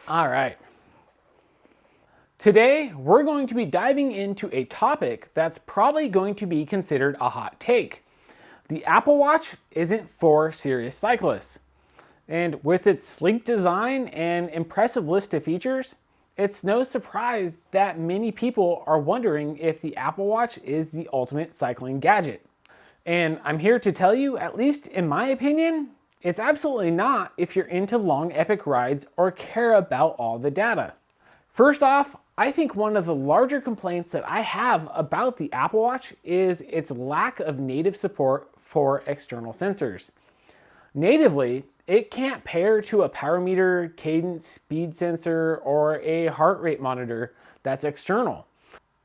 All right. Today, we're going to be diving into a topic that's probably going to be considered a hot take. The Apple Watch isn't for serious cyclists. And with its sleek design and impressive list of features, it's no surprise that many people are wondering if the Apple Watch is the ultimate cycling gadget. And I'm here to tell you, at least in my opinion, it's absolutely not if you're into long epic rides or care about all the data. First off, I think one of the larger complaints that I have about the Apple Watch is its lack of native support for external sensors. Natively, it can't pair to a power meter, cadence, speed sensor, or a heart rate monitor that's external.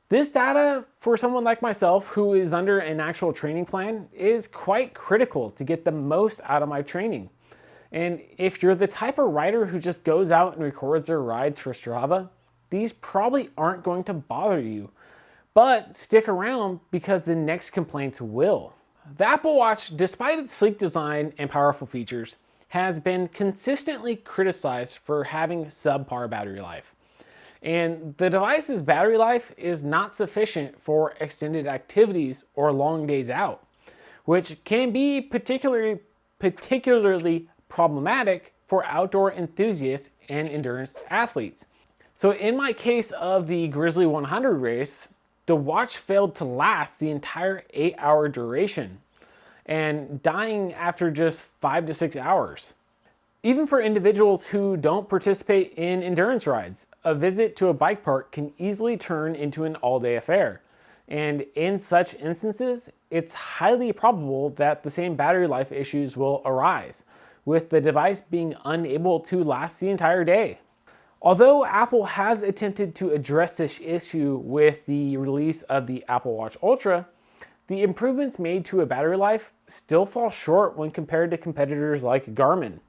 This data, for someone like myself who is under an actual training plan, is quite critical to get the most out of my training. And if you're the type of rider who just goes out and records their rides for Strava, these probably aren't going to bother you. But stick around because the next complaints will. The Apple Watch, despite its sleek design and powerful features, has been consistently criticized for having subpar battery life. And the device's battery life is not sufficient for extended activities or long days out, which can be particularly problematic for outdoor enthusiasts and endurance athletes. So in my case of the Grizzly 100 race, the watch failed to last the entire 8-hour duration and dying after just 5 to 6 hours. Even for individuals who don't participate in endurance rides, a visit to a bike park can easily turn into an all-day affair. And in such instances, it's highly probable that the same battery life issues will arise, with the device being unable to last the entire day. Although Apple has attempted to address this issue with the release of the Apple Watch Ultra, the improvements made to a battery life still fall short when compared to competitors like Garmin.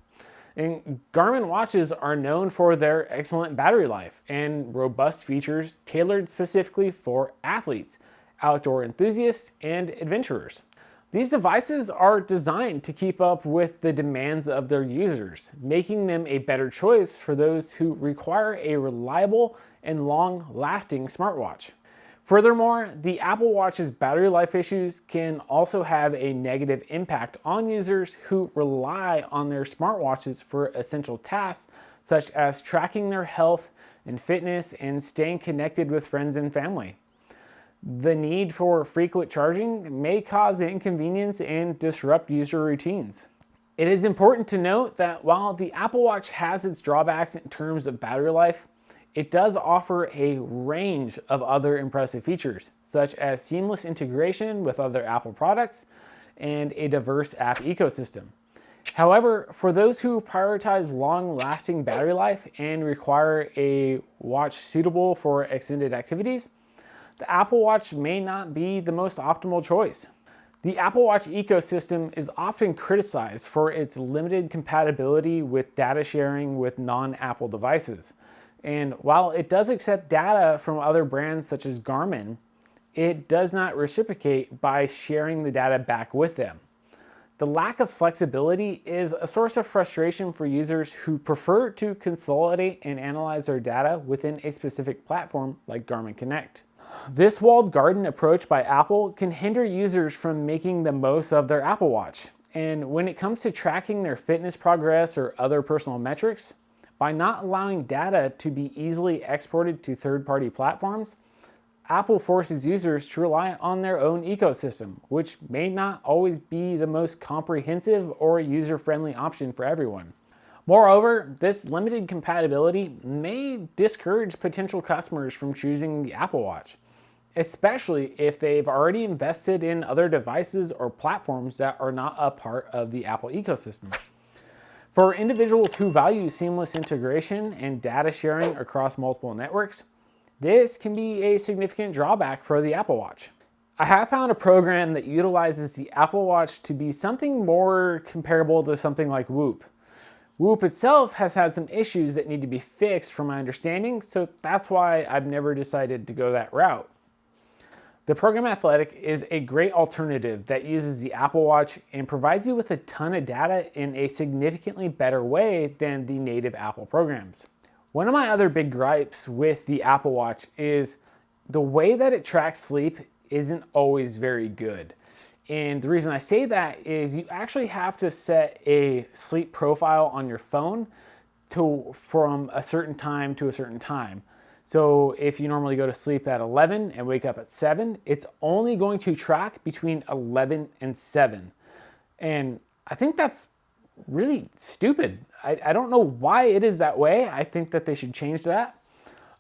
And Garmin watches are known for their excellent battery life and robust features tailored specifically for athletes, outdoor enthusiasts, and adventurers. These devices are designed to keep up with the demands of their users, making them a better choice for those who require a reliable and long-lasting smartwatch. Furthermore, the Apple Watch's battery life issues can also have a negative impact on users who rely on their smartwatches for essential tasks such as tracking their health and fitness and staying connected with friends and family. The need for frequent charging may cause inconvenience and disrupt user routines. It is important to note that while the Apple Watch has its drawbacks in terms of battery life, it does offer a range of other impressive features, such as seamless integration with other Apple products and a diverse app ecosystem. However, for those who prioritize long-lasting battery life and require a watch suitable for extended activities, the Apple Watch may not be the most optimal choice. The Apple Watch ecosystem is often criticized for its limited compatibility with data sharing with non-Apple devices. And while it does accept data from other brands such as Garmin, it does not reciprocate by sharing the data back with them. The lack of flexibility is a source of frustration for users who prefer to consolidate and analyze their data within a specific platform like Garmin Connect. This walled garden approach by Apple can hinder users from making the most of their Apple Watch. And when it comes to tracking their fitness progress or other personal metrics, by not allowing data to be easily exported to third-party platforms, Apple forces users to rely on their own ecosystem, which may not always be the most comprehensive or user-friendly option for everyone. Moreover, this limited compatibility may discourage potential customers from choosing the Apple Watch, especially if they've already invested in other devices or platforms that are not a part of the Apple ecosystem. For individuals who value seamless integration and data sharing across multiple networks, this can be a significant drawback for the Apple Watch. I have found a program that utilizes the Apple Watch to be something more comparable to something like Whoop. Whoop itself has had some issues that need to be fixed from my understanding, so that's why I've never decided to go that route. The Program Athletic is a great alternative that uses the Apple Watch and provides you with a ton of data in a significantly better way than the native Apple programs. One of my other big gripes with the Apple Watch is the way that it tracks sleep isn't always very good. And the reason I say that is you actually have to set a sleep profile on your phone from a certain time to a certain time. So if you normally go to sleep at 11 and wake up at 7, it's only going to track between 11 and 7. And I think that's really stupid. I don't know why it is that way. I think that they should change that.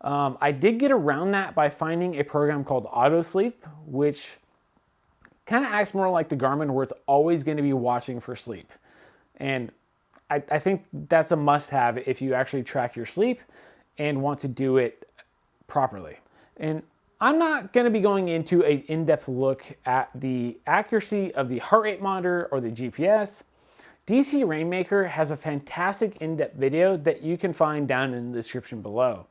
I did get around that by finding a program called Auto Sleep, which kind of acts more like the Garmin, where it's always going to be watching for sleep. And I think that's a must-have if you actually track your sleep and want to do it properly. And I'm not going to be going into an in-depth look at the accuracy of the heart rate monitor or the GPS. DC Rainmaker has a fantastic in-depth video that you can find down in the description below.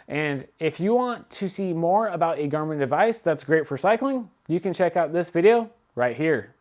And if you want to see more about a Garmin device that's great for cycling, you can check out this video right here.